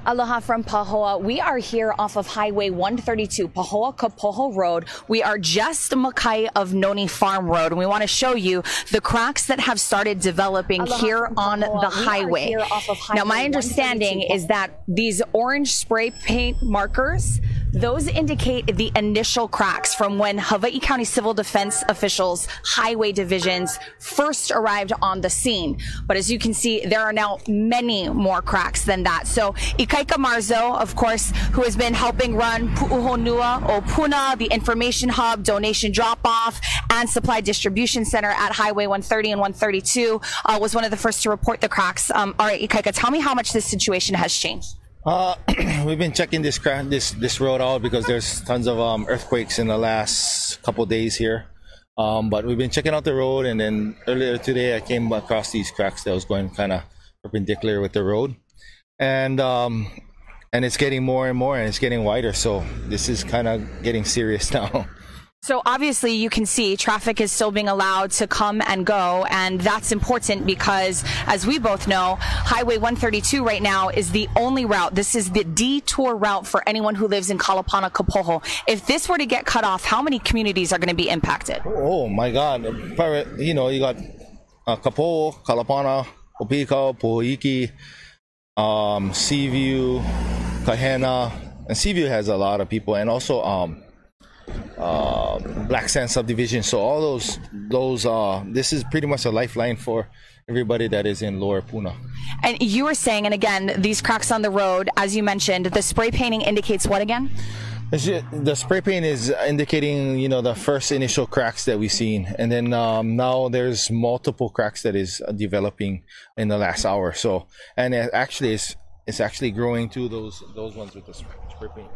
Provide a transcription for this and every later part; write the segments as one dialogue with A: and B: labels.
A: Aloha from Pahoa. We are here off of Highway 132, Pahoa-Kapoho Road. We are just makai of Noni Farm Road, and we want to show you the cracks that have started developing here on the highway. Now, my understanding is that these orange spray paint markers, those indicate the initial cracks from when Hawaii County Civil Defense officials, highway divisions, first arrived on the scene. But as you can see, there are now many more cracks than that. So Ikaika Marzo, of course, who has been helping run Pu'u o Puna, the information hub, donation drop-off, and supply distribution center at Highway 130 and 132, was one of the first to report the cracks. All right, Ikaika, tell me how much this situation has changed.
B: We've been checking this road out because there's tons of earthquakes in the last couple of days here. But we've been checking out the road, and then earlier today I came across these cracks that was going kind of perpendicular with the road, and it's getting more and more, and it's getting wider. So this is kind of getting serious now.
A: So obviously you can see traffic is still being allowed to come and go, and that's important because, as we both know, Highway 132 right now is the only route. This is the detour route for anyone who lives in Kalapana Kapoho. If this were to get cut off, how many communities are going to be impacted?
B: Oh my God. You know, you got Kapoho, Kalapana, Opika, Pohoiki, Seaview, Kahena, and Seaview has a lot of people, and also Black Sand subdivision. So all those this is pretty much a lifeline for everybody that is in Lower Puna.
A: And you were saying, and again, these cracks on the road, as you mentioned, the spray painting indicates what again?
B: The spray paint is indicating, you know, the first initial cracks that we've seen, and then now there's multiple cracks that is developing in the last hour. So, and it's actually growing to those ones with the spray paint.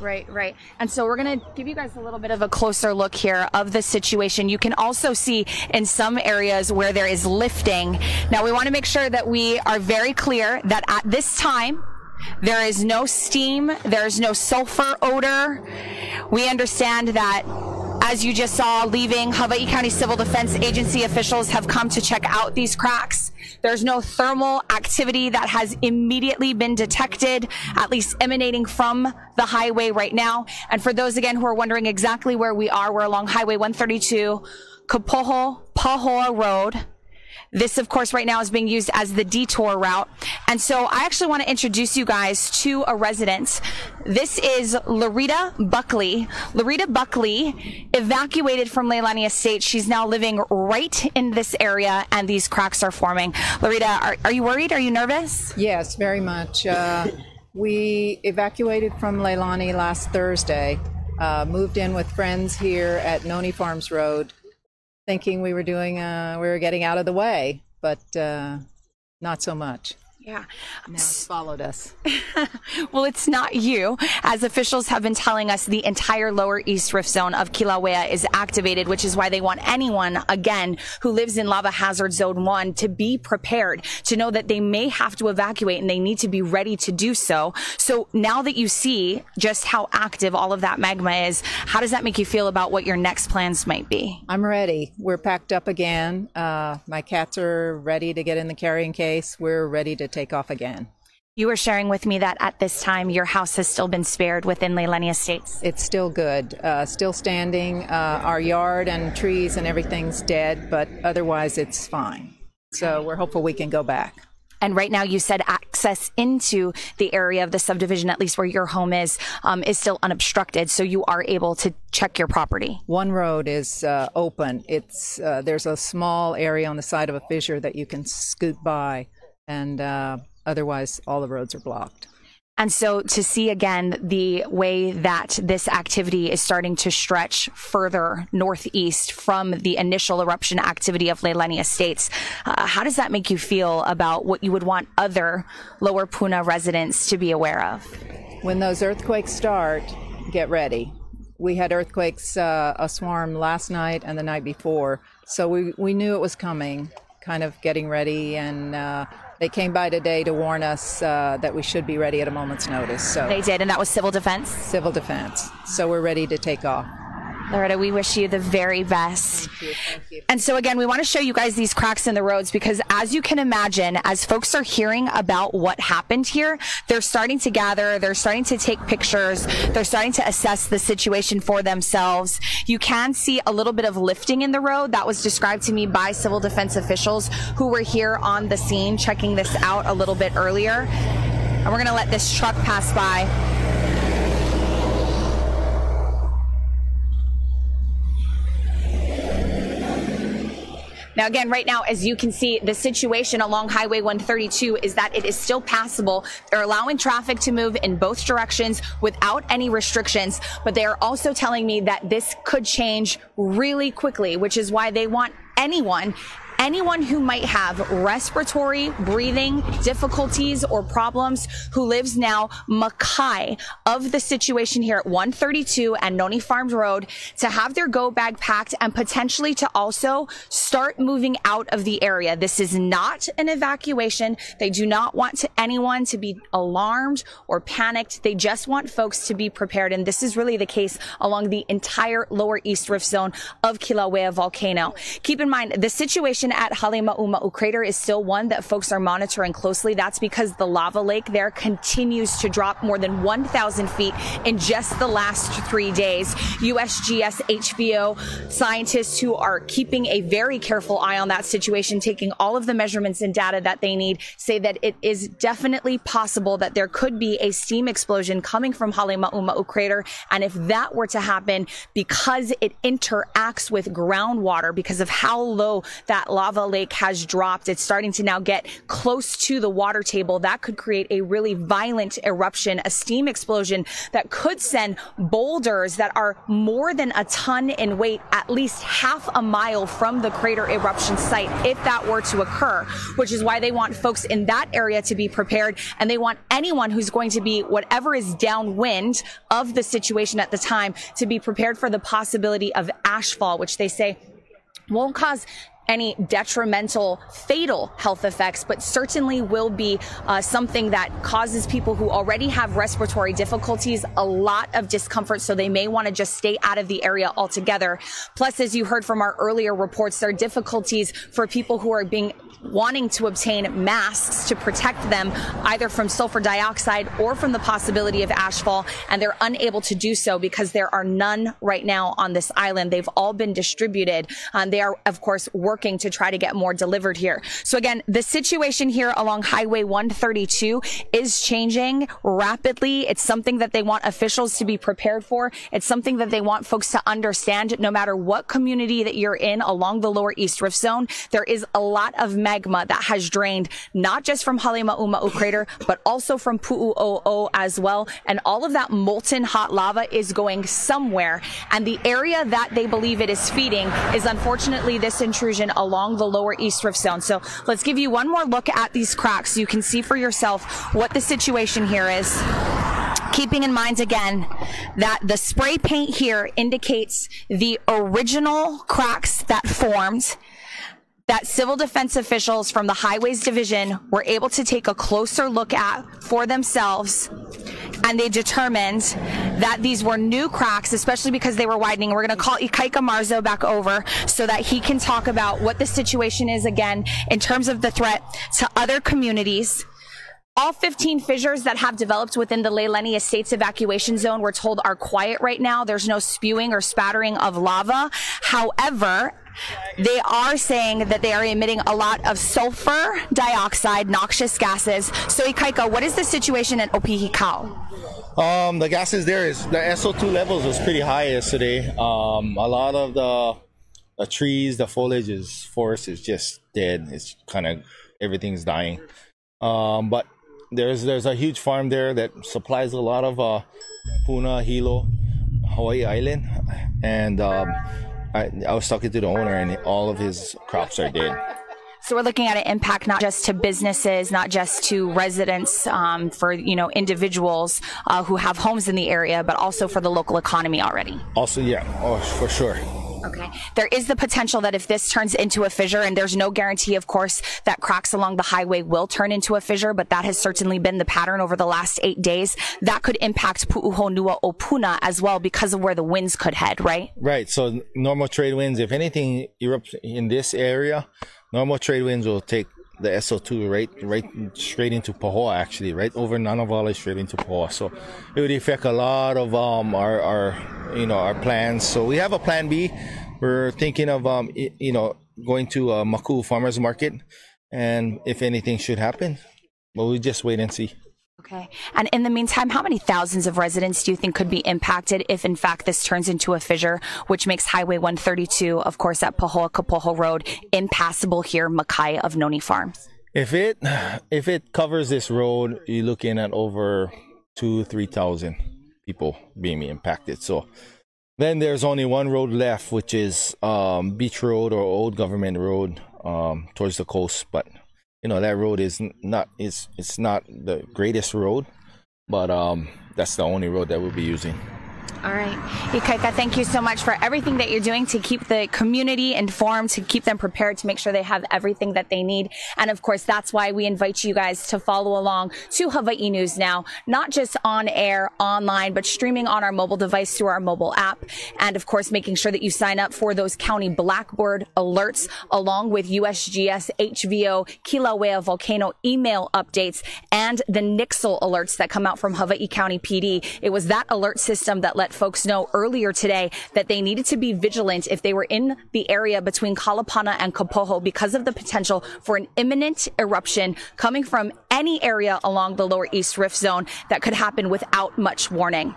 A: Right. And so we're going to give you guys a little bit of a closer look here of the situation. You can also see in some areas where there is lifting. Now, we want to make sure that we are very clear that at this time, there is no steam, there's no sulfur odor. We understand that, as you just saw, leaving, Hawaii County Civil Defense Agency officials have come to check out these cracks. There's no thermal activity that has immediately been detected, at least emanating from the highway right now. And for those, again, who are wondering exactly where we are, we're along Highway 132, Kapoho-Pahoa Road. This, of course, right now is being used as the detour route. And so I actually want to introduce you guys to a resident. This is Larita Buckley. Larita Buckley evacuated from Leilani Estate. She's now living right in this area, and these cracks are forming. Larita, are you worried? Are you nervous?
C: Yes, very much. We evacuated from Leilani last Thursday, moved in with friends here at Noni Farms Road, thinking we were getting out of the way, but not so much.
A: Yeah.
C: Now it's followed us.
A: Well, it's not you. As officials have been telling us, the entire lower east rift zone of Kilauea is activated, which is why they want anyone, again, who lives in lava hazard zone 1 to be prepared, to know that they may have to evacuate and they need to be ready to do so. So now that you see just how active all of that magma is, how does that make you feel about what your next plans might be?
C: I'm ready. We're packed up again. My cats are ready to get in the carrying case. We're ready to take off again.
A: You were sharing with me that at this time your house has still been spared within Leilani Estates.
C: It's still good, still standing. Our yard and trees and everything's dead, but otherwise it's fine. So we're hopeful we can go back.
A: And right now you said access into the area of the subdivision, at least where your home is still unobstructed, so you are able to check your property.
C: One road is open. It's there's a small area on the side of a fissure that you can scoot by, and otherwise all the roads are blocked.
A: And so to see again the way that this activity is starting to stretch further northeast from the initial eruption activity of Leilani Estates, how does that make you feel about what you would want other Lower Puna residents to be aware of?
C: When those earthquakes start, get ready. We had earthquakes, a swarm last night and the night before, so we knew it was coming, kind of getting ready, and they came by today to warn us that we should be ready at a moment's notice. So
A: they did, and that was Civil Defense?
C: Civil Defense. So we're ready to take off.
A: Loretta, we wish you the very best.
C: Thank you. Thank you.
A: And so again, we want to show you guys these cracks in the roads because as you can imagine, as folks are hearing about what happened here, they're starting to gather, they're starting to take pictures, they're starting to assess the situation for themselves. You can see a little bit of lifting in the road. That was described to me by civil defense officials who were here on the scene checking this out a little bit earlier. And we're going to let this truck pass by. Now, again, right now, as you can see, the situation along Highway 132 is that it is still passable. They're allowing traffic to move in both directions without any restrictions, but they are also telling me that this could change really quickly, which is why they want anyone who might have respiratory, breathing difficulties or problems who lives now makai of the situation here at 132 and Noni Farms Road to have their go bag packed and potentially to also start moving out of the area. This is not an evacuation. They do not want anyone to be alarmed or panicked. They just want folks to be prepared. And this is really the case along the entire lower East Rift Zone of Kilauea Volcano. Keep in mind, the situation at Halema'uma'u Crater is still one that folks are monitoring closely. That's because the lava lake there continues to drop more than 1,000 feet in just the last 3 days. USGS HVO scientists who are keeping a very careful eye on that situation, taking all of the measurements and data that they need, say that it is definitely possible that there could be a steam explosion coming from Halema'uma'u Crater. And if that were to happen, because it interacts with groundwater, because of how low that lava lake has dropped, it's starting to now get close to the water table. That could create a really violent eruption, a steam explosion that could send boulders that are more than a ton in weight at least half a mile from the crater eruption site if that were to occur, which is why they want folks in that area to be prepared, and they want anyone who's going to be whatever is downwind of the situation at the time to be prepared for the possibility of ashfall, which they say won't cause any detrimental, fatal health effects, but certainly will be something that causes people who already have respiratory difficulties a lot of discomfort, so they may want to just stay out of the area altogether. Plus, as you heard from our earlier reports, there are difficulties for people who are wanting to obtain masks to protect them either from sulfur dioxide or from the possibility of ashfall, and they're unable to do so because there are none right now on this island. They've all been distributed. They are, of course, working to try to get more delivered here. So again, the situation here along Highway 132 is changing rapidly. It's something that they want officials to be prepared for. It's something that they want folks to understand. No matter what community that you're in along the lower East Rift Zone, there is a lot of magma that has drained, not just from Halema'uma'u Crater, but also from Pu'u as well. And all of that molten hot lava is going somewhere. And the area that they believe it is feeding is unfortunately this intrusion along the lower East Rift Zone. So let's give you one more look at these cracks so you can see for yourself what the situation here is. Keeping in mind again that the spray paint here indicates the original cracks that formed, that civil defense officials from the Highways Division were able to take a closer look at for themselves, and they determined that these were new cracks, especially because they were widening. We're going to call Ikaika Marzo back over so that he can talk about what the situation is again in terms of the threat to other communities. All 15 fissures that have developed within the Leilani Estates evacuation zone, we're told, are quiet right now. There's no spewing or spattering of lava. However, they are saying that they are emitting a lot of sulfur dioxide, noxious gases. So, Ikaika, what is the situation at Opihikau?
B: The gases there is the SO2 levels was pretty high yesterday. A lot of the trees, the foliage forest is just dead. It's kind of everything's dying. But there's a huge farm there that supplies a lot of Puna, Hilo, Hawaii Island, and I was talking to the owner, and all of his crops are dead.
A: So we're looking at an impact not just to businesses, not just to residents, for individuals who have homes in the area, but also for the local economy already.
B: Also, yeah, oh, for sure.
A: Okay. There is the potential that if this turns into a fissure, and there's no guarantee, of course, that cracks along the highway will turn into a fissure, but that has certainly been the pattern over the last 8 days. That could impact Pu'u o Puna as well because of where the winds could head, right?
B: Right. So normal trade winds, if anything erupts in this area, normal trade winds will take the SO2 right straight into Pahoa, actually, right over Nanawale straight into Pahoa. So it would affect a lot of our plans. So we have a plan B. We're thinking of going to Maku Farmers Market, and if anything should happen, well, we just wait and see.
A: Okay. And in the meantime, how many thousands of residents do you think could be impacted if, in fact, this turns into a fissure, which makes Highway 132, of course, at Pahoa Kapoho Road, impassable here, Makai of Noni Farms?
B: If it covers this road, you're looking at over 2,000-3,000 people being impacted. So then there's only one road left, which is Beach Road or Old Government Road towards the coast, but that road is not it's not the greatest road, but that's the only road that we'll be using.
A: All right. Ikaika, thank you so much for everything that you're doing to keep the community informed, to keep them prepared, to make sure they have everything that they need. And of course, that's why we invite you guys to follow along to Hawaii News Now, not just on air, online, but streaming on our mobile device through our mobile app. And of course, making sure that you sign up for those county Blackboard alerts, along with USGS, HVO, Kilauea Volcano email updates, and the Nixle alerts that come out from Hawaii County PD. It was that alert system that let folks know earlier today that they needed to be vigilant if they were in the area between Kalapana and Kapoho because of the potential for an imminent eruption coming from any area along the Lower East Rift Zone that could happen without much warning.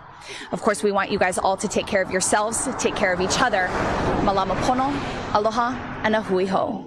A: Of course, we want you guys all to take care of yourselves, take care of each other. Malama pono, aloha, and a hui ho.